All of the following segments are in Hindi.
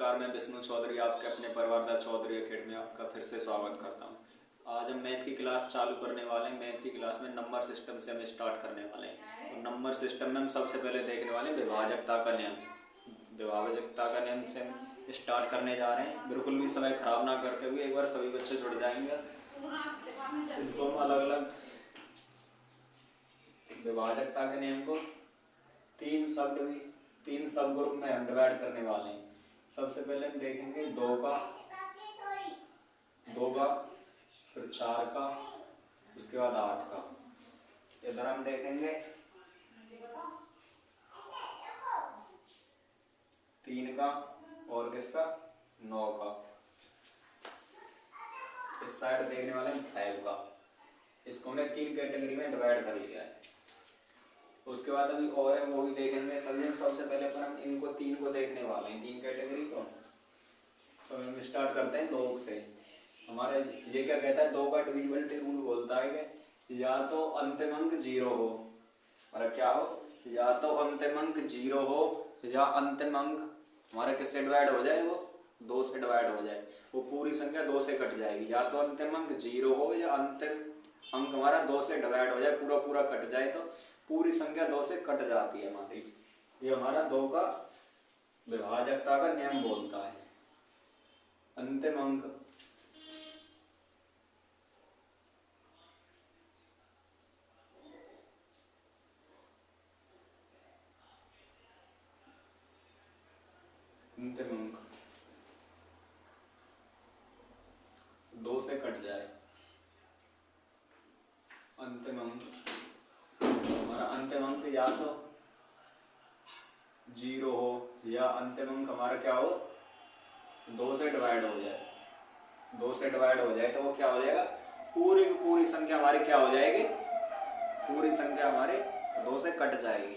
नमस्कार, मैं विष्णु चौधरी आपके अपने परिवारदा चौधरी अकेडमी में आपका फिर से स्वागत करता हूं। आज हम मैथ की क्लास चालू करने वाले हैं। मैथ की क्लास में नंबर सिस्टम से हम स्टार्ट करने वाले हैं। तो नंबर सिस्टम में हम सबसे पहले देखने वाले हैं विभाजकता का नियम। विभाजकता का नियम से हम स्टार्ट करने जा रहे हैं। बिल्कुल भी समय खराब ना करते हुए एक बार सभी बच्चे जुड़ जाएंगे। इसको हम अलग अलग विभाजकता के नियम को तीन सब ग्रुप में हम डिवाइड करने वाले हैं। सबसे पहले हम देखेंगे दो का, फिर 4 का, उसके बाद 8 का। इधर हम देखेंगे 3 का और किसका 9 का। इस साइड देखने वाले हैं 5 का। इसको हमने 3 कैटेगरी में डिवाइड कर लिया है। उसके बाद अभी और है वो भी देखेंगे। सबसे पहले पर हम इनको 3 को देखने वाले हैं, 3 कैटेगरी को। तो हम स्टार्ट करते हैं 2 से। हमारे ये क्या कहता है, 2 का डिविजिबिलिटी रूल बोलता है कि या तो अंतिम अंक 0 हो, और क्या हो, या तो अंतिम अंक 0 हो या अंतिम अंक हमारा किससे डिवाइड हो जाए, वो 2 से डिवाइड हो जाए। वो पूरी संख्या 2 से कट जाएगी। या तो अंतिम अंक 0 हो या अंतिम अंक हमारा 2 से डिवाइड हो जाए, पूरा पूरा कट जाए, तो पूरी संख्या 2 से कट जाती है हमारी। ये हमारा 2 का विभाजकता का नियम बोलता है। अंतिम अंक अंतिम अंक 2 से कट जाए। अंतिम अंक हमारा अंतिम अंक या तो 0 हो या अंतिम अंक हमारा क्या हो, 2 से डिवाइड हो जाए। 2 से डिवाइड हो जाए तो वो क्या हो जाएगा, पूरी की पूरी संख्या हमारी क्या हो जाएगी, पूरी संख्या हमारे 2 से कट जाएगी।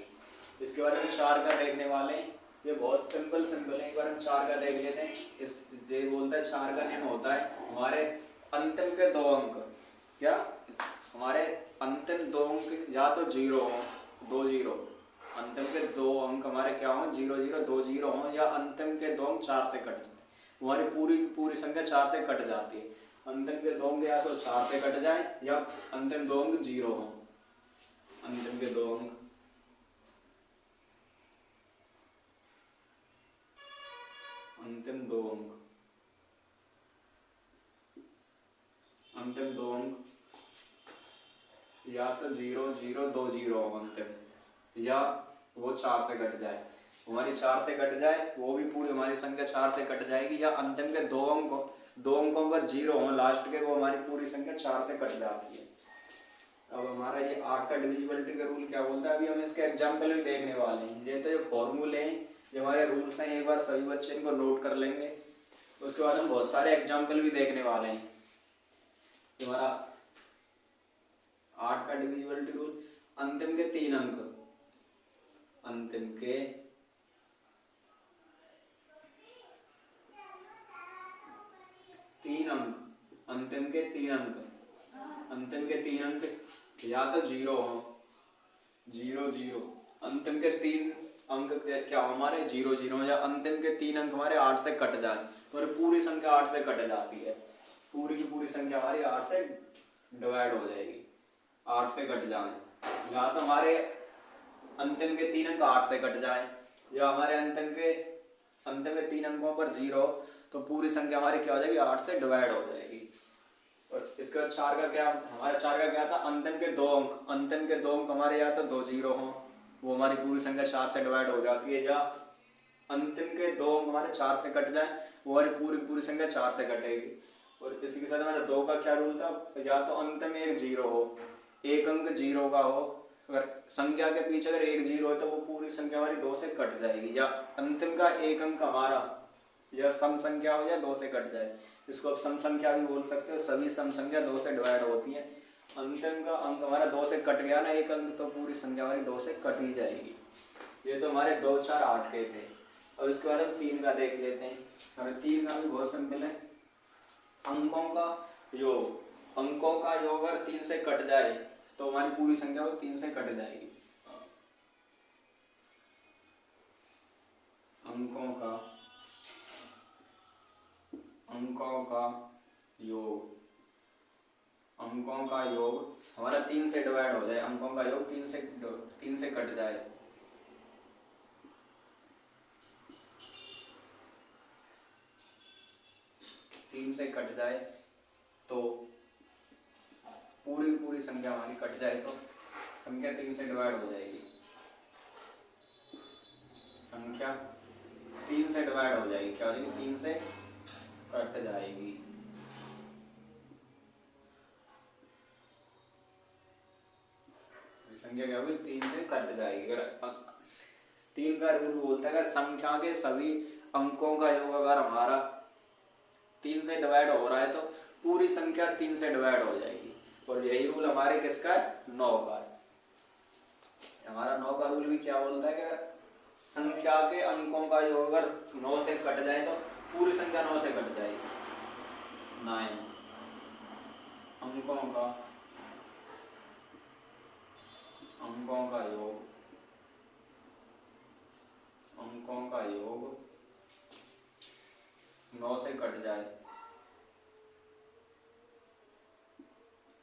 इसके बाद हम 4 का देखने वाले हैं। ये बहुत सिंपल है। एक बार हम 4 का देख लेते हैं। इस ये बोलता है 4 का नियम होता है हमारे अंतिम के 2 अंक, क्या हमारे अंतिम 2 अंक या तो 0 हो, 2 0, अंतिम के 2 अंक हमारे क्या हो, 0 0 2 0 हो, या अंतिम के 2 अंक 4 से कट जाए। हमारी पूरी पूरी संख्या 4 से कट जाती है। अंतिम के 2 अंक या तो 4 से कट जाए या अंतिम 2 अंक 0 हो। अंतिम के 2 अंक अंतिम 2 अंक या तो 0 0 2 0 हो अंतिम, या वो 4 से कट जाए। हमारी 4 से कट जाए, वो भी पूरी हमारी संख्या 4 से कट जाएगी, या अंतिम के 2 अंकों पर 0 हो लास्ट के, वो हमारी पूरी संख्या 4 से कट जाती है। अब हमारा ये 8 का डिविजिबिलिटी का रूल क्या बोलता है, अभी हम इसके एग्जाम्पल भी देखने वाले हैं। ये तो ये फॉर्मूले हैं, ये हमारे रूल्स हैं। एक बार सभी बच्चे इनको नोट कर लेंगे। उसके बाद हम बहुत सारे एग्जाम्पल भी देखने वाले हैं। हमारा 8 का डिविजिबिलिटी रूल, अंतिम के 3 अंक, अंतिम के 3 अंक, अंतिम के 3 अंक, अंतिम के 3 अंक या तो 0 हो, 0 0, अंतिम के 3 अंक क्या हो हमारे 0 0, या अंतिम के 3 अंक हमारे 8 से कट जाए, तो पूरी संख्या 8 से कट जाती है। पूरी की पूरी संख्या हमारी 8 से डिवाइड हो जाएगी, 8 से कट जाए। या तो हमारे अंतिम के 3 अंक 8 से कट जाए, या हमारे अंतिम के 3 अंकों पर 0, तो पूरी संख्या हमारी क्या हो जाएगी, 8 से डिवाइड हो जाएगी। और इसके बाद 4 का क्या, हमारा 4 का क्या था, अंतिम के 2 अंक हमारे या तो 2 0 हो, वो हमारी पूरी संख्या 4 से डिवाइड हो जाती है, या अंतिम के 2 अंक हमारे 4 से कट जाए, वो हमारी पूरी पूरी संख्या 4 से कटेगी। और इसी के साथ हमारा 2 का क्या रूल था, या तो अंतिम एक 0 हो, एक अंक 0 का हो, अगर संख्या के पीछे अगर एक 0 है तो वो पूरी संख्या हमारी 2 से कट जाएगी, या अंतिम का एक अंक हमारा या सम संख्या हो या 2 से कट जाए। इसको आप सम संख्या भी बोल सकते हो। सभी सम संख्या 2 से डिवाइड होती है। अंतिम का अंक हमारा 2 से कट गया ना एक अंक, तो पूरी संख्या हमारी 2 से कट ही जाएगी। ये तो हमारे 2 4 8 के थे। अब इसके बाद हम 3 का देख लेते हैं। हमें 3 का भी बहुत सिंपल है। अंकों का योग अगर 3 से कट जाए तो हमारी पूरी संख्या वो 3 से कट जाएगी। अंकों का अंकों का योग, अंकों का योग हमारा 3 से डिवाइड हो जाए, अंकों का योग 3 से कट जाए, तीन से कट जाए तो पूरी पूरी संख्या हमारी कट जाए तो संख्या 3 से डिवाइड हो जाएगी, संख्या 3 से डिवाइड हो जाएगी, क्या हो जाएगी 3 से कट जाएगी। संख्या क्या होगी 3 से कट जाएगी। अगर 3 का रूल बोलता है अगर संख्या के सभी अंकों का योग अगर हमारा 3 से डिवाइड हो रहा है तो पूरी संख्या 3 से डिवाइड हो जाएगी। और यही रूल हमारे किसका है 9 का है। हमारा 9 का रूल भी क्या बोलता है कि अगर संख्या के अंकों का योग अगर 9 से कट जाए तो पूरी संख्या 9 से कट जाएगी। 9 अंकों का योग, अंकों का योग 9 से कट जाए,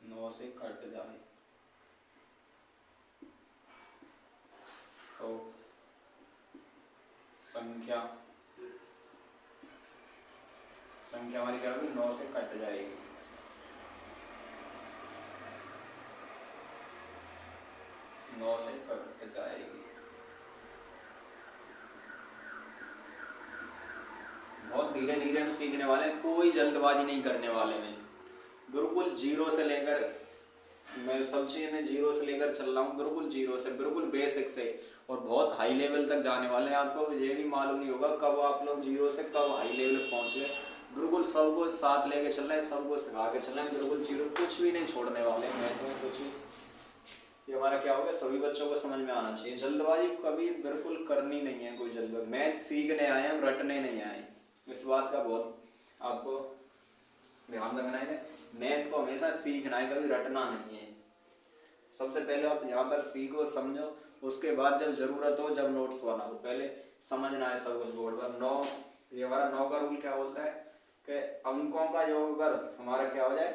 9 से कट जाए तो संख्या हमारी क्या होगी 9 से कट जाएगी। नौ से कट जाएगी। बहुत धीरे धीरे हम सीखने वाले हैं, कोई जल्दबाजी नहीं करने वाले हैं। बिल्कुल जीरो से लेकर, मैं सब चीज़ में जीरो से लेकर चल रहा हूँ, बिल्कुल जीरो से, बिल्कुल बेसिक से, और बहुत हाई लेवल तक जाने वाले हैं। आपको ये भी मालूम नहीं होगा कब आप लोग जीरो से कब हाई लेवल पहुँच गए। बिल्कुल सबको साथ लेके चल रहे हैं, सबको सिखा के चल रहे हैं, बिल्कुल जीरो, कुछ भी नहीं छोड़ने वाले हैं। मैं तो कुछ भी, ये हमारा क्या होगा सभी बच्चों को समझ में आना चाहिए। जल्दबाजी कभी बिल्कुल करनी नहीं है, कोई जल्दबाजी। मैथ सीखने आए हैं, रटने नहीं आए। इस बात का बहुत आपको ध्यान रखना है। मैथ को हमेशा सीखना है, कभी रटना नहीं है। सबसे पहले आप यहाँ पर सीखो, समझो, उसके बाद जब जरूरत हो, जब नोट्स बनाओ, पहले समझना है सब कुछ बोर्ड पर। 9, ये हमारा 9 का रूल क्या बोलता है कि अंकों का योग अगर हमारा क्या हो जाए,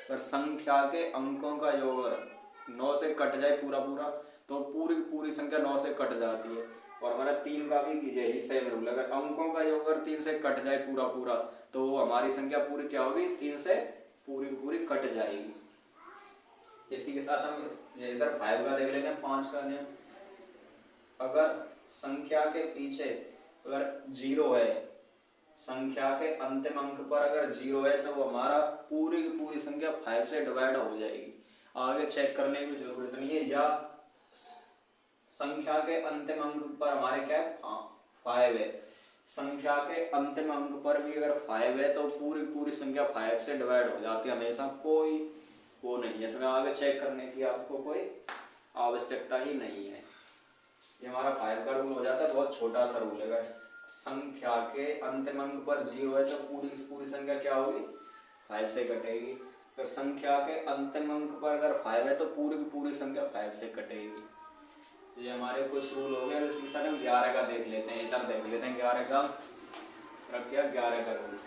अगर संख्या के अंकों का योग अगर 9 से कट जाए पूरा पूरा तो पूरी पूरी संख्या 9 से कट जाती है। और हमारा 3 का भी कीजिए ही सेम रूल, अगर अंकों का योग अगर 3 से कट जाए पूरा पूरा तो वो हमारी संख्या पूरी क्या होगी 3 से पूरी पूरी कट जाएगी। इसी के साथ हम इधर 5 का देख लेंगे, 5 का नियम। अगर संख्या के पीछे अगर 0 है, संख्या के अंतिम अंक पर अगर 0 है तो वो हमारा पूरी की पूरी संख्या 5 से डिवाइड हो जाएगी। आगे चेक करने की जरूरत नहीं है। या संख्या के अंतिम अंक पर हमारे क्या है 5 है, संख्या के अंतिम अंक पर भी अगर 5 है तो पूरी पूरी संख्या 5 से डिवाइड हो जाती है हमेशा। कोई वो नहीं है इसमें आगे चेक करने की आपको कोई आवश्यकता ही नहीं है। ये हमारा 5 का रूल हो जाता है, बहुत छोटा सा रूल है। अगर संख्या के अंतिम अंक पर 0 है तो पूरी संख्या क्या होगी 5 से कटेगी। अगर संख्या के अंतिम अंक पर अगर 5 है तो पूरी की पूरी संख्या 5 से कटेगी। ये हमारे कुछ रूल हो गए। इसी साथ हम 11 का देख लेते हैं, इधर देख लेते हैं 11 का। रखिए 11 का रूल।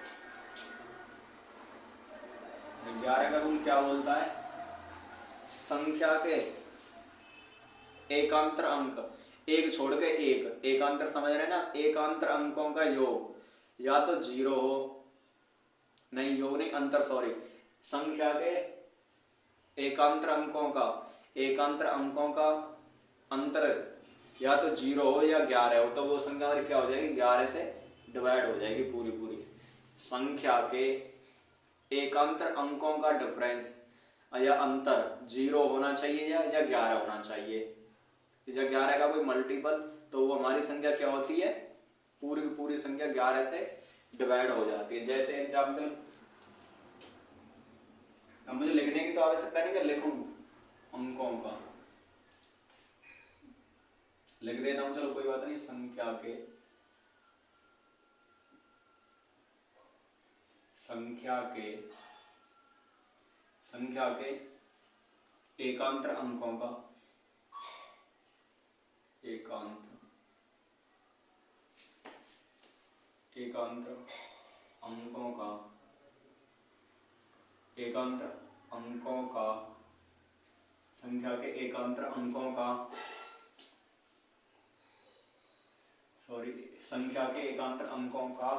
11 का रूल क्या बोलता है, संख्या के एकांतर अंक, एक छोड़ के एक, एकांतर समझ रहे हैं ना, एकांतर अंकों का योग या तो 0 हो, नहीं योग नहीं अंतर, सॉरी, संख्या के एकांतर अंकों का अंतर या तो 0 हो या 11 हो तो वो संख्या हमारी क्या हो जाएगी 11 से डिवाइड हो जाएगी पूरी पूरी। संख्या के एकांतर अंकों का डिफरेंस या अंतर 0 होना चाहिए या 11 होना चाहिए। या 11 का कोई मल्टीपल तो वो हमारी संख्या क्या होती है पूरी की पूरी संख्या 11 से डिवाइड हो जाती है। जैसे एग्जाम्पल, अब मुझे लिखने की तो आवश्यकता नहीं कि लिखूं, अंकों का लिख देता हूं, चलो कोई बात नहीं। संख्या के एकांतर अंकों का एकांतर अंकों का एकांतर अंकों का संख्या के एकांतर अंकों का संख्या के एकांतर अंकों का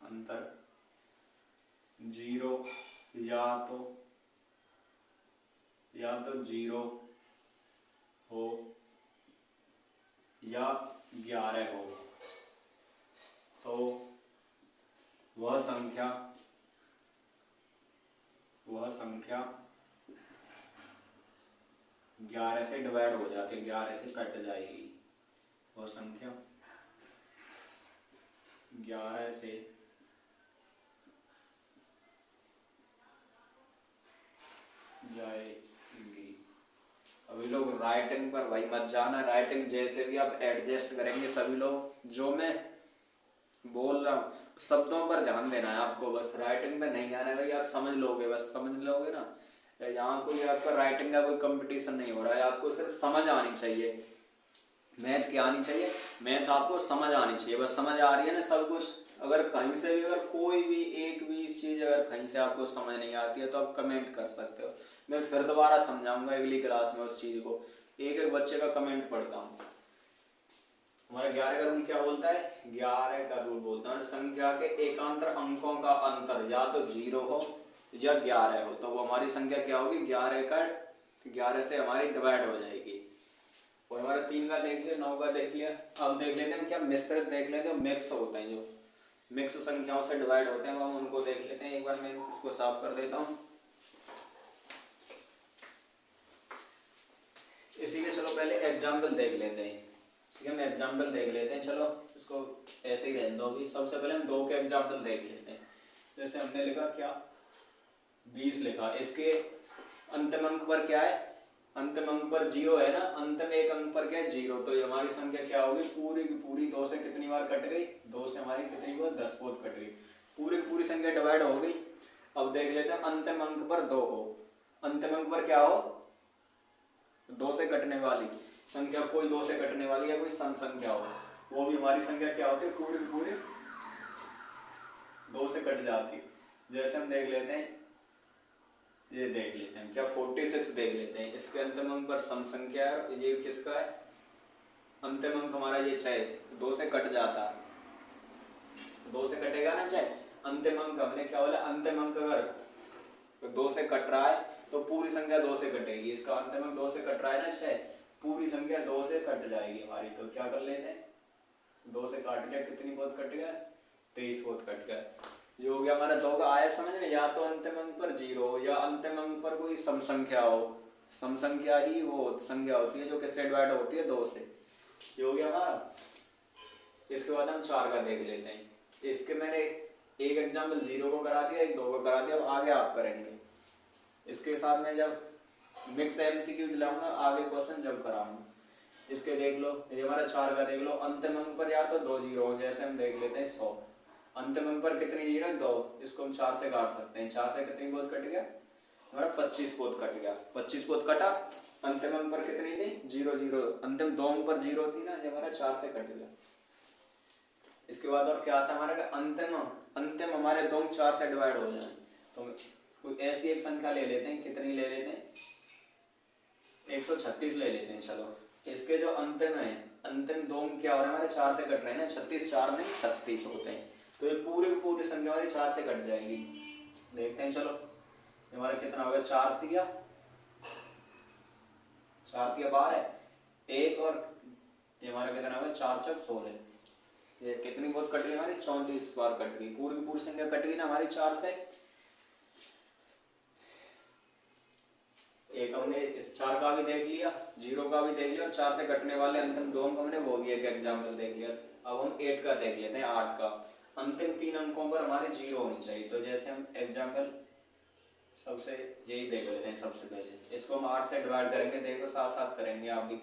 अंतर जीरो या तो जीरो हो या 11 हो तो वह संख्या 11 से डिवाइड हो जाती है, 11 से कट जाएगी। वह संख्या 11 से जाएगी। अभी लोग राइटिंग पर भाई मत जाना, राइटिंग जैसे भी आप एडजस्ट करेंगे सभी लोग, जो मैं बोल रहा हूँ शब्दों पर ध्यान देना है आपको, बस राइटिंग पे नहीं आना है भाई। आप समझ लोगे, बस समझ लोगे ना। यहाँ कोई आपका राइटिंग का कोई कंपटीशन नहीं हो रहा है, आपको सिर्फ समझ आनी चाहिए। मैथ क्या आनी चाहिए? मैथ आपको समझ आनी चाहिए, बस समझ आ रही है ना सब कुछ। अगर कहीं से भी, अगर कोई भी एक भी चीज़ अगर कहीं से आपको समझ नहीं आती है तो आप कमेंट कर सकते हो, मैं फिर दोबारा समझाऊंगा अगली क्लास में उस चीज़ को। एक एक बच्चे का कमेंट पढ़ता हूँ। हमारा 11 का रूल क्या बोलता है? 11 का रूल बोलता है संख्या के एकांतर अंकों का अंतर या तो 0 हो या 11 हो, तो वो हमारी संख्या क्या होगी? 11 से हमारी डिवाइड हो जाएगी। और हमारा 3 का देख लिया, 9 का देख लिया। अब देख लेते हैं क्या मिश्रित देख लेते हैं, मिक्स होते हैं, जो मिक्स संख्याओं से डिवाइड होते हैं हम उनको देख लेते हैं। एक बार मैं इसको साफ कर देता हूँ। इसी के चलो पहले एग्जाम्पल देख लेते हैं, इसी हम एग्जाम्पल देख लेते हैं। चलो इसको ऐसे ही रहने दो। अभी सबसे पहले हम 2 के एग्जाम्पल देख लेते हैं। जैसे हमने लिखा क्या 20 लिखा, इसके अंतिम अंक पर क्या है? अंतिम अंक पर 0 है ना, अंतिम एक अंक पर क्या है? 0। तो ये हमारी संख्या क्या होगी? पूरी की पूरी 2 से कितनी बार कट गई? 2 से हमारी कितनी बार? 10 बार कट गई। पूरी की पूरी संख्या डिवाइड हो गई। अब देख लेते हैं अंतिम अंक पर 2 हो, अंतिम अंक पर क्या हो? 2 से कटने वाली संख्या, कोई 2 से कटने वाली या कोई सम संख्या हो, वो भी हमारी संख्या क्या होती है? पूरी की पूरी 2 से कट जाती है। जैसे हम देख लेते हैं, ये देख लेते हैं क्या 46 देख लेते हैं। इसके अंतिम अंक पर सम संख्या है, ये किसका है? अंतिम अंक हमारा ये 6, 2 से कट जाता है, 2 से कटेगा ना 6। अंतिम अंक हमने क्या बोला? अंतिम अंक अगर 2 से कट रहा है तो पूरी संख्या 2 से कटेगी। इसका अंतिम अंक 2 से कट रहा है ना 6, पूरी संख्या 2 से कट जाएगी हमारी। तो क्या कर लेते हैं, 2 से काट गया, कितनी बहुत कट गया? 23 बहुत कट गया। जो हो गया हमारा 2 का आया समझ में? या तो अंतिम अंक पर 0 हो या अंतिम अंक पर कोई सम संख्या हो। सम संख्या ही वो संख्या होती है जो किससे डिवाइड होती है? 2 से। ये हो गया हमारा। इसके बाद हम 4 का देख लेते हैं। इसके मैंने एक एग्जाम्पल 0 को करा दिया, एक 2 को करा दिया, अब आगे आप करेंगे। इसके साथ में जब मिक्स एमसीक्यू दिलाऊंगा आगे क्वेश्चन जब कराऊंगा। इसके देख लो, ये हमारा 4 का देख लो। अंतिम अंक पर या तो 2 0 हो, जैसे हम देख लेते हैं 100। अंतिम अंक पर कितनी 0? 2। इसको हम 4 से काट सकते हैं। 4 से कितनी बहुत कट गया? हमारा 25 बहुत कट गया। 25 बहुत कटा। अंतिम अंक पर कितनी थी? 0 0। अंतिम 2 अंक पर 0 थी ना, ये हमारा 4 से कट गया। इसके बाद और क्या आता है हमारा? अंतिम हमारे 2 अंक 4 से डिवाइड हो जाए तो कोई ऐसी एक संख्या ले लेते हैं। कितनी ले लेते हैं? 136 ले लेते हैं। चलो इसके जो अंतिम है, अंतिम 2 अंक क्या हो रहे हैं? हमारे 4 से कट रहे हैं ना। 36 4 नहीं 36 होते हैं, तो ये पूरी पूरी संख्या हमारी 4 से कट जाएगी। देखते हैं। चलो हमारा कितना हो गया? 4 तिया 12 एक, और ये हमारा कितना हो गया? 4 चौक 16। ये कितनी बहुत कट गई हमारी? 34 बार कट गई। पूरी की पूरी संख्या कट गई ना हमारी 4 से। एक हमने इस 4 का भी देख लिया, 0 का भी देख लिया, और 4 से कटने वाले अंतिम 2 अंक हमने वो भी एक एग्जाम्पल देख लिया। अब हम 8 का देख लेते हैं। 8 का अंतिम 3 अंकों पर हमारे 0 होनी चाहिए। तो जैसे हम एग्जाम्पल सबसे यही देख लेते हैं। सबसे पहले इसको हम 8 से डिवाइड करेंगे। देखो साथ साथ करेंगे आप भी।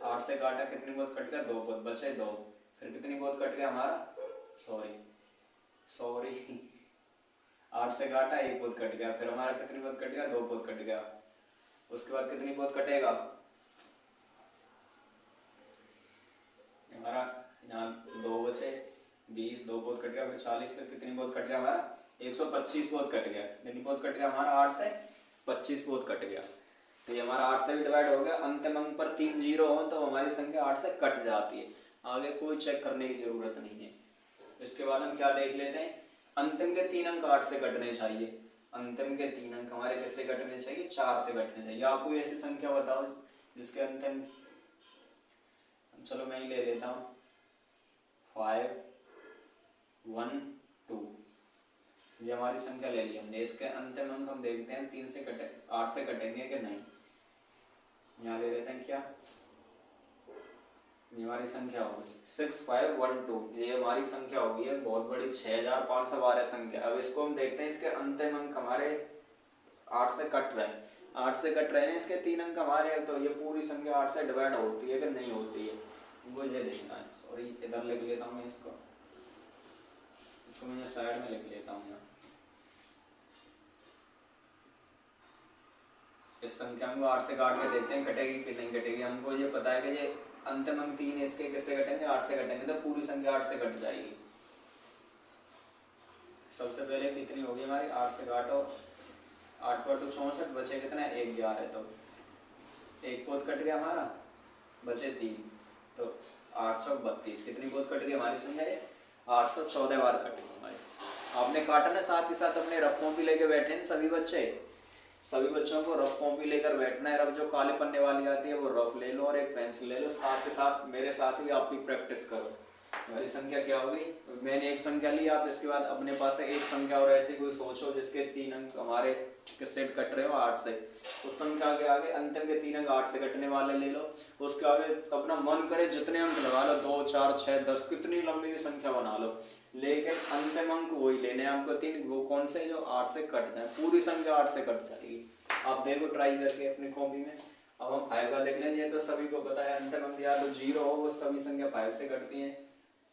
8 से काटा, कितनी बहुत कट गया? 2 बहुत बचे 2। फिर कितनी बहुत कट गया हमारा? सॉरी 8 से काटा, 1 बहुत कट गया। फिर हमारा कितनी बहुत कट गया? 2 बहुत कट गया। उसके बाद कितनी बहुत कटेगा हमारा? यहाँ 2 बचे, 20, 2 बहुत कट गया, फिर 40, फिर कितनी बहुत कट गया हमारा 125 बहुत कट गया। कितनी बहुत कट गया हमारा 8 से 25 बहुत कट गया। तो ये हमारा 8 से भी डिवाइड हो गया। अंतिम अंक पर 3 जीरो हो तो हमारी संख्या 8 से कट जाती है। आगे कोई चेक करने की जरूरत नहीं है। इसके बाद हम क्या देख लेते हैं, अंतिम के 3 अंक 8 से कटने चाहिए। अंतिम के 3 अंक हमारे किससे कटने चाहिए, 4 से कटने चाहिए। आप कोई ऐसी संख्या बताओ जिसके अंतिम, चलो मैं ही ले लेता हूँ 5, 1, 2, ये हमारी संख्या ले ली हमने। इसके अंतिम अंक हम देखते हैं 3 से कटे 8 से कटेंगे कि नहीं। यहाँ ले लेते हैं क्या, ये हमारी संख्या होगी 6512, ये हमारी संख्या होगी है बहुत बड़ी 6512 संख्या। अब इसको हम देखते हैं, इसके अंतिम अंक हमारे 8 से कट रहे हैं, 8 से कट रहे हैं, इसके 3 अंक हमारे, तो ये पूरी संख्या 8 से डिवाइड होती है कि नहीं होती है, वो ये देखना है। सॉरी इधर लिख लेता हूँ मैं इसको मैं साइड में लिख लेता हूँ। इस संख्या को 8 से काट के देखते हैं कटेगी कि नहीं कटेगी। हमको ये पता है कि ये अंतिम अंक 3 इसके किससे कटेंगे, 8 से कटेंगे, तो पूरी संख्या 8 से कट जाएगी। सबसे पहले कितनी होगी हमारी, 8 से काटो, 8 पर 2 64, बचे कितना 1 11, तो 1 पोत कट गया हमारा, बचे 3, तो 832। कितनी पोत कट गई हमारी संख्या, 814 बार कटी हमारी। आपने काटा ना, साथ ही साथ अपने रफ कॉपी लेके बैठे हैं सभी बच्चे, सभी बच्चों को रफ कॉपी लेकर बैठना है। रफ जो काले पन्ने वाली आती है वो रफ ले लो और एक पेंसिल ले लो, साथ के साथ मेरे साथ भी आप भी प्रैक्टिस करो। हमारी संख्या क्या होगी, मैंने एक संख्या ली, आप इसके बाद अपने पास से एक संख्या और ऐसी कोई सोचो जिसके 3 अंक हमारे किससे कट रहे हो, 8 से। उस संख्या के आगे अंतिम के 3 अंक 8 से कटने वाले ले लो, उसके आगे अपना मन करे जितने अंक लगा लो, 2 4 6 10, कितनी लंबी भी संख्या बना लो, लेकिन अंतिम अंक वही लेने हैं आपको 3, वो कौन से जो 8 से कट जाए, पूरी संख्या 8 से कट जाएगी। आप देखो ट्राई करके अपनी कॉपी में। अब हम 5 का देख लेंगे, तो सभी को पता है अंतिम अंक या तो 0 हो, वो सभी संख्या 5 से कटती है।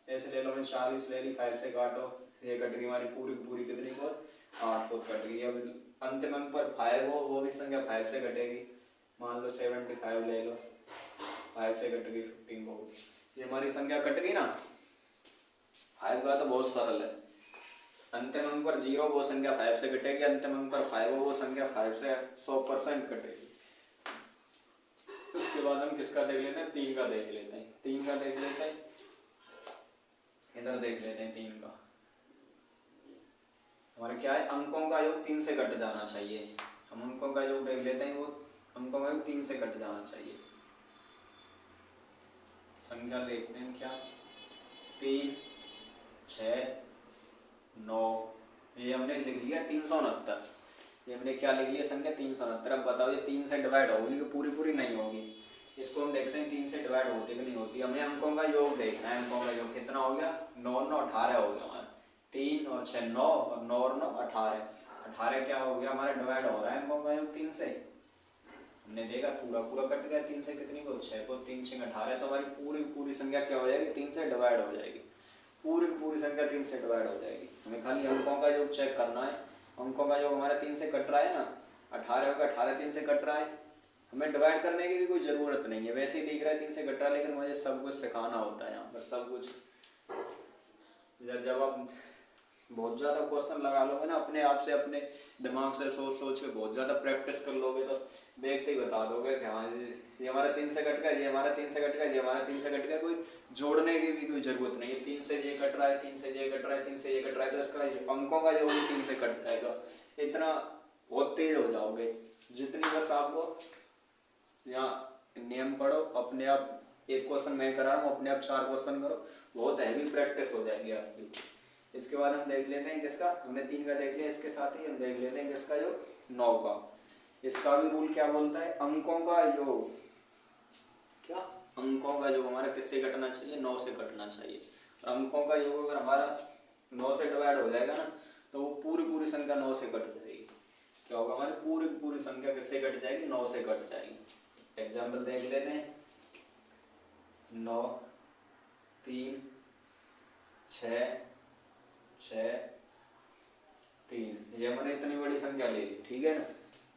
ऐसे ले लो, मैं 40 ले ली, 5 से काटो, ये कट गई हमारी पूरी पूरी कितनी को 8 को कट गई। अब अंतिम अंक पर 5 हो, वो भी संख्या 5 से कटेगी। मान लो 75 ले लो, 5 से कट गई 15 को, ये हमारी संख्या कट गई ना। 5 का तो बहुत सरल है, अंतिम अंक पर 0 वो संख्या 5 से कटेगी, अंतिम अंक पर 5 हो वो संख्या 5 से 100% कटेगी। उसके बाद हम किसका देख लेते हैं, 3 का देख लेते हैं। 3 का देख लेते हैं, इधर देख लेते हैं 3 का। हमारे क्या है, अंकों का योग 3 से कट जाना चाहिए। हम अंकों का योग देख लेते हैं, वो अंकों का योग 3 से कट जाना चाहिए। संख्या देखते हैं क्या, 3 6 9, ये हमने लिख लिया 369। ये हमने क्या लिख लिया संख्या 369। अब बताओ ये 3 से डिवाइड होगी कि पूरी पूरी नहीं होगी। इसको हम देखते हैं 3 से डिवाइड होती कि नहीं होती। हमें अंकों का योग देखना है, अंकों का योग कितना हो गया, 9 9 18 हो गया हमारा, 3 और 6 9 और 9 और 9 18। 18 क्या हो गया हमारा, डिवाइड हो रहा है अंकों का योग 3 से। हमने देखा पूरा पूरा कट गया 3 से, कितनी को 6 को, 3 6 18, तो हमारी पूरी पूरी संख्या क्या हो जाएगी, 3 से डिवाइड हो जाएगी। पूरी पूरी संख्या 3 से डिवाइड हो जाएगी। हमें खाली अंकों का योग चेक करना है। अंकों का योग हमारा 3 से कट रहा है ना, 18 होगा, 18 3 से कट रहा है। हमें डिवाइड करने की भी कोई ज़रूरत नहीं है, वैसे ही दिख रहा है 3 से कट रहा है, लेकिन मुझे सब कुछ सिखाना होता है यहाँ पर। सब कुछ जब आप बहुत ज़्यादा क्वेश्चन लगा लोगे ना अपने आप से, अपने दिमाग से सोच सोच के बहुत ज़्यादा प्रैक्टिस कर लोगे, तो देखते ही बता दोगे कि हाँ ये हमारा 3 से कट गया, ये हमारा 3 से कट गया, ये हमारा 3 से कट गया। कोई जोड़ने की भी कोई ज़रूरत नहीं है। 3 से ये कट रहा है, 3 से ये कट रहा है, 3 से ये कट रहा है, तो इसका अंकों का जो भी 3 से कट जाएगा। इतना बहुत तेज हो जाओगे जितनी, बस आपको यहाँ नियम पढ़ो, अपने आप एक क्वेश्चन मैं करा रहा हूँ, अपने आप 4 क्वेश्चन करो, बहुत हैवी प्रैक्टिस हो जाएगी आपकी। इसके बाद हम देख लेते हैं किसका, हमने 3 का देख लिया, इसके साथ ही हम देख लेते हैं किसका, जो 9 का। इसका भी रूल क्या बोलता है, अंकों का योग, क्या अंकों का योग हमारा किससे कटना चाहिए, 9 से कटना चाहिए। और अंकों का योग अगर हमारा 9 से डिवाइड हो जाएगा ना, तो वो पूरी पूरी संख्या 9 से कट जाएगी। क्या होगा, हमारी पूरी पूरी संख्या किससे कट जाएगी, 9 से कट जाएगी। एग्जाम्पल देख लेते हैं, 9 3 6 6 3, ये मैंने इतनी बड़ी संख्या ले ली, ठीक है ना।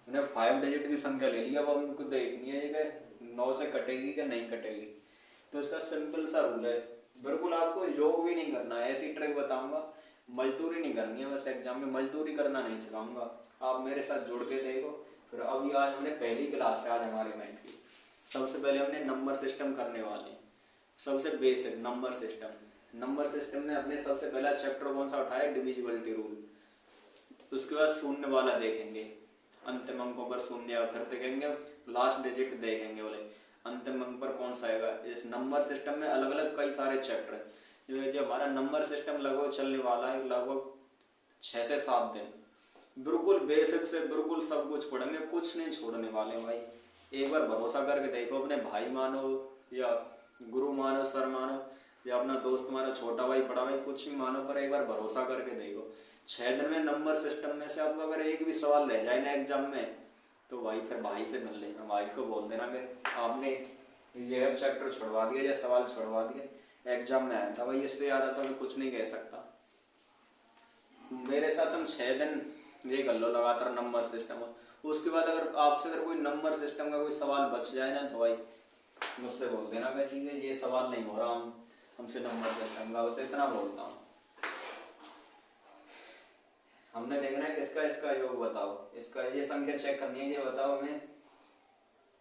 मैंने 5 डिजिट की संख्या ले ली। अब हमको देखनी है कि 9 से कटेगी कि नहीं कटेगी। तो इसका सिंपल सा रूल है, बिल्कुल आपको योग भी नहीं करना है, ऐसी ट्रिक बताऊंगा। मजदूरी नहीं करनी है, बस एग्जाम में मजदूरी करना नहीं सिखाऊंगा। आप मेरे साथ जुड़ के देखो। फिर अभी आज हमने पहली क्लास है आज हमारे मैथ की। सबसे पहले हमने नंबर सिस्टम करने वाले हैं, सबसे basic number system. Number system में हमने सबसे पहला चैप्टर कौन सा उठाया, डिविजिबिलिटी रूल। उसके बाद शून्य वाला देखेंगे, अंतिम अंकों पर शून्य, और फिर देखेंगे लास्ट डिजिट देखेंगे, बोले अंतिम अंक पर कौन सा आएगा। इस नंबर सिस्टम में अलग अलग कई सारे चैप्टर है। जो हमारा नंबर सिस्टम लगभग चलने वाला है लगभग 6 से 7 दिन। बिल्कुल बेसिक से बिल्कुल सब कुछ पढ़ेंगे, कुछ नहीं छोड़ने वाले भाई। एक बार भरोसा करके देखो, अपने भाई मानो या गुरु मानो, सर मानो या अपना दोस्त मानो, छोटा भाई बड़ा भाई कुछ भी मानो, पर एक बार भरोसा करके देखो। 6 दिन में नंबर सिस्टम में से आपको अगर एक भी सवाल रह जाए ना एग्जाम में, तो भाई फिर भाई से मिल लेना, भाई को बोल देना कि आपने ये चैप्टर छुड़वा दिया या सवाल छुड़वा दिया, एग्जाम में आया था भाई, इससे ज़्यादा तो मैं कुछ नहीं कह सकता। मेरे साथ हम 6 दिन ये कर लो लगातार नंबर सिस्टम। उसके बाद अगर आपसे अगर कोई नंबर सिस्टम का कोई सवाल बच जाए ना, तो भाई मुझसे बोल देना कि ठीक है ये सवाल नहीं हो रहा हमसे नंबर सिस्टम का, उससे इतना बोलता हूँ। हमने देखना है किसका इसका योग बताओ, इसका ये संख्या चेक करनी है, ये बताओ हमें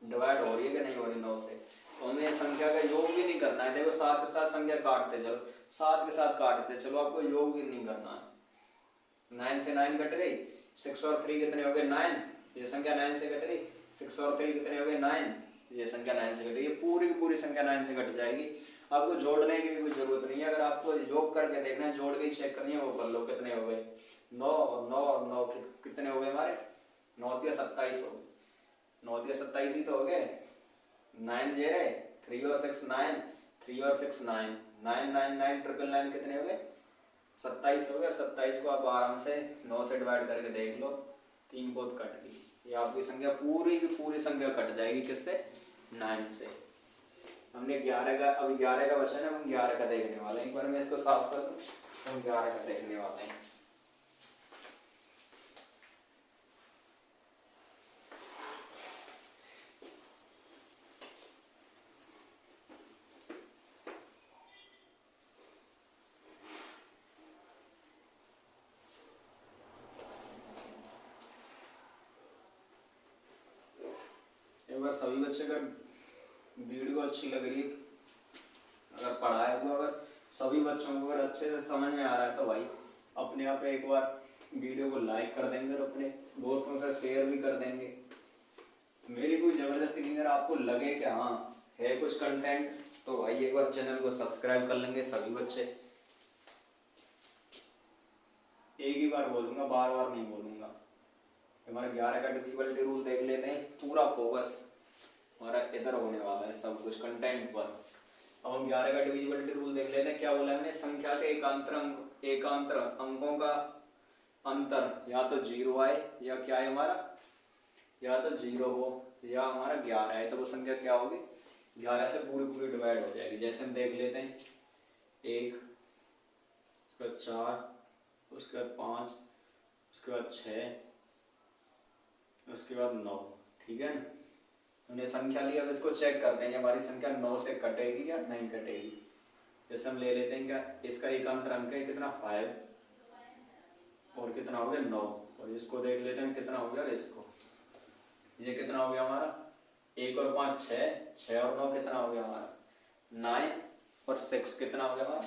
डिवाइड हो रही है कि नहीं हो रही 9 से। तो हमें संख्या का योग भी नहीं करना है। देखो 7 के साथ संख्या काटते चलो, 7 के साथ काटते चलो, आपको योग भी नहीं करना है। 9 से 9 कट गई, 6 और 3 कितने हो गए 9, ये संख्या 9 से कट गई। 6 और 3 कितने हो गए 9, ये संख्या 9 से कट गई। ये पूरी की पूरी संख्या 9 से कट जाएगी। आपको जोड़ने की भी कोई जरूरत नहीं है। अगर आपको योग करके देखना है, जोड़ के चेक करनी है, वो कर लो कितने हो गए 9 और 9 और 9 कितने हो गए हमारे 9 या 27 हो गए। 9 या 27 ही तो हो गए। 9 जे रहे, 3 और 6 9, 3 और 6 9, 9 9 9 ट्रिपल 9 कितने हो गए 27 हो गया। 27 को आप आराम से 9 से डिवाइड करके देख लो, 3 बहुत कट गई। ये आपकी संख्या पूरी की पूरी संख्या कट जाएगी किससे, 9 से। हमने 11 का, अभी 11 का बचा है, हम 11 का देखने वाले हैं। एक बार मैं इसको साफ कर दूं, हम 11 का देखने वाले हैं। एक बार सभी बच्चे का वीडियो अच्छी लग रही है, अगर पढ़ाया हुआ, अगर सभी बच्चों को अगर अच्छे से समझ में आ रहा है, तो भाई अपने आप एक बार वीडियो को लाइक कर देंगे और अपने दोस्तों से शेयर भी कर देंगे। मेरी कोई जबरदस्ती नहीं। अगर आपको लगे कि हाँ है कुछ कंटेंट, तो भाई एक बार चैनल को सब्सक्राइब कर लेंगे सभी बच्चे। एक ही बार बोलूंगा, बार बार नहीं बोलूंगा। हमारे 11 का डिविजिबिलिटी रूल देख लेते हैं, पूरा फोकस हमारा इधर होने वाला है सब कुछ कंटेंट पर। अब हम 11 का डिविजिबिलिटी रूल देख लेते हैं। क्या बोला हमने, संख्या के एकांतर अंकों का अंतर या तो 0 आए या क्या है हमारा, या तो 0 हो या हमारा 11 है, तो वो संख्या क्या होगी 11 से पूरी पूरी डिवाइड हो जाएगी। जैसे हम देख लेते हैं 1, उसके बाद 4, उसके बाद 5, उसके बाद 6, उसके बाद 9। ठीक है ना, हमने संख्या ली। अब इसको चेक करते हैं हमारी संख्या 9 से कटेगी या नहीं कटेगी। जैसे हम ले लेते हैं क्या, इसका एकांतर अंक है कितना 5, और कितना हो गया 9, और इसको देख लेते हैं कितना हो गया। और इसको ये कितना हो गया हमारा 1 और 5 6, 6 और 9 कितना हो गया हमारा 9, और 6 कितना हो गया हमारा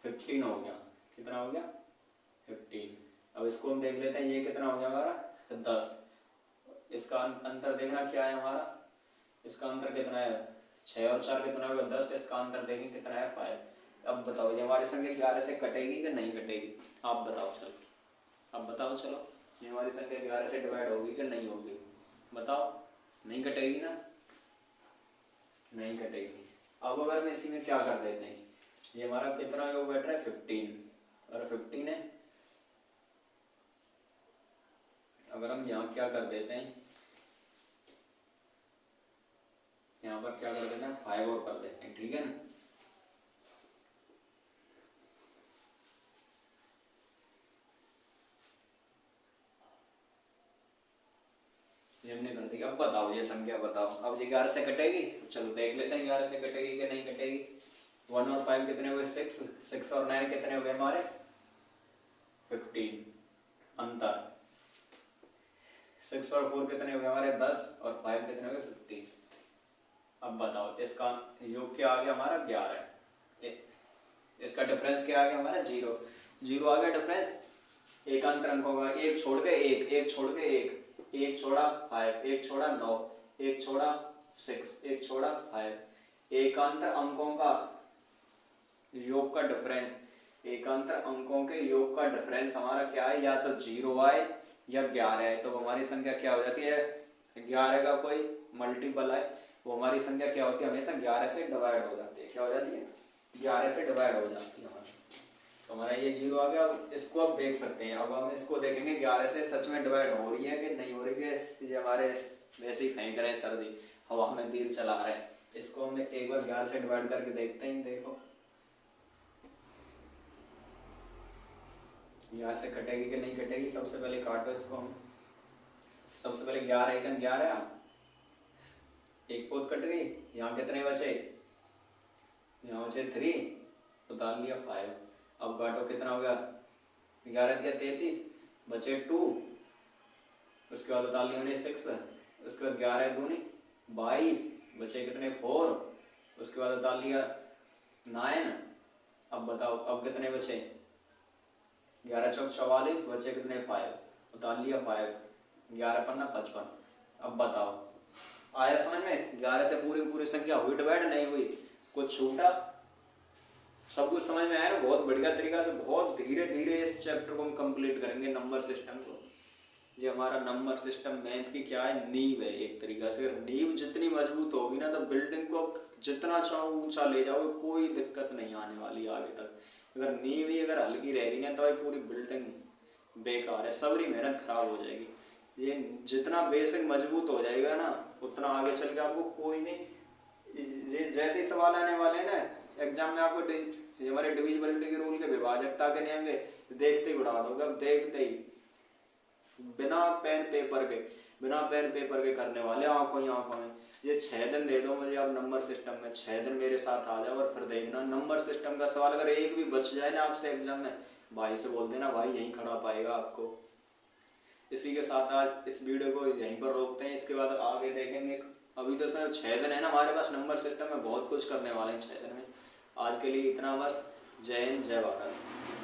15 हो गया। कितना हो गया 15। अब इसको हम देख लेते हैं, ये कितना हो गया हमारा 10। इसका अंतर देखना क्या है हमारा, इसका अंतर कितना है 6 और 4 कितना होगा 10, इसका अंतर देखें कितना है 5। अब बताओ ये हमारी संख्या 11 से कटेगी कि नहीं कटेगी, आप बताओ। चलो अब बताओ, चलो ये हमारी संख्या 11 से डिवाइड होगी कि नहीं होगी, बताओ। नहीं कटेगी ना, नहीं कटेगी। अब अगर मैं इसी में क्या कर देते हैं, ये हमारा कितना योग बैठ रहा है 15, और 15 है। अगर हम यहाँ क्या कर देते हैं, यहाँ पर क्या कर देना है 5 और कर देते हैं। ठीक है ना, ये हमने कर दिया। अब बताओ ये संख्या बताओ, अब ये 11 से कटेगी, चलो देख लेते हैं 11 से कटेगी कि नहीं कटेगी। 1 और 5 कितने हुए 6, 6 और 9 कितने हुए हमारे 15, अंतर। 6 और 4 कितने हुए हमारे 10 और 5 कितने हुए 15। अब बताओ इसका योग क्या आ गया हमारा 11। इसका डिफरेंस क्या आ गया हमारा 0, 0 आ गया डिफरेंस। एक अंतर अंकों का, एक छोड़ के एक, एक छोड़ के एक, एक छोड़ा 5, एक छोड़ा 9, एक छोड़ा 6, एक छोड़ा 5। एकांतर अंकों का योग का डिफरेंस, एकांतर अंकों के योग का डिफरेंस हमारा क्या है, या तो 0 आए या 11 है। तो हमारी संख्या क्या हो जाती है, 11 का कोई मल्टीपल आए वो हमारी संख्या क्या होती है, हमेशा 11 से डिवाइड हो जाती है। क्या हो जाती है, 11 से डिवाइड हो जाती है हमारी। तो हमारा ये 0 आ गया। अब इसको आप देख सकते हैं। अब हम इसको देखेंगे 11 से सच में डिवाइड हो रही है कि नहीं हो रही है। ये हमारे वैसे ही फेंक रहे हैं सर्दी, हवा में तीर चला रहे हैं। इसको हम एक बार 11 से डिवाइड करके देखते हैं। देखो 11 से कटेगी कि नहीं कटेगी। सबसे पहले काटो इसको हम। सबसे पहले 11 एक 11, एक पोत कट गई। यहाँ कितने बचे, यहाँ बचे 3, तो डाल लिया 5। अब काटो कितना हो गया, 11 दिया 33, बचे 2। उसके बाद डाल लिया हमने 6। उसके बाद 11 दूनी 22, बचे कितने 4। उसके बाद डाल लिया 9। अब बताओ अब कितने बचे, 11 चौक 44, बचे कितने 5, उतार लिया 5। 11 पन्ना 55। अब बताओ आया समझ में। 11 से पूरी पूरी संख्या हुई डिवाइड, नहीं हुई, कुछ छूटा, सब कुछ समझ में आया ना। बहुत बढ़िया तरीका से, बहुत धीरे धीरे इस चैप्टर को हम कंप्लीट करेंगे, नंबर सिस्टम को। ये हमारा नंबर सिस्टम मैथ की क्या है, नींव है एक तरीका से। अगर नींव जितनी मजबूत होगी ना, तो बिल्डिंग को जितना चाहो ऊंचा ले जाओगे, कोई दिक्कत नहीं आने वाली आगे तक। अगर नींव ही अगर हल्की रहेगी ना, तो पूरी बिल्डिंग बेकार है, सबरी मेहनत खराब हो जाएगी। ये जितना बेसिक मजबूत हो जाएगा ना, उतना आगे चल के आपको कोई नहीं। ये जैसे ही सवाल आने वाले हैं ना एग्जाम में, आपको हमारे डिविजिबिलिटी के रूल के विभाजकता के नियम के देखते ही उड़ा दोगे। अब देखते ही बिना पेन पेपर के करने वाले आंखों ही आंखों में। ये 6 दिन दे दो मुझे आप नंबर सिस्टम में, 6 दिन मेरे साथ आ जाओ और फिर देखना नंबर सिस्टम का सवाल अगर एक भी बच जाए ना आपसे एग्जाम में, भाई से बोल देना, भाई यहीं खड़ा पाएगा आपको। इसी के साथ आज इस वीडियो को यहीं पर रोकते हैं, इसके बाद आगे देखेंगे। अभी तो सर 6 दिन है ना हमारे पास, नंबर सिस्टम में बहुत कुछ करने वाले हैं 6 दिन में। आज के लिए इतना बस। जय हिंद, जय भारत।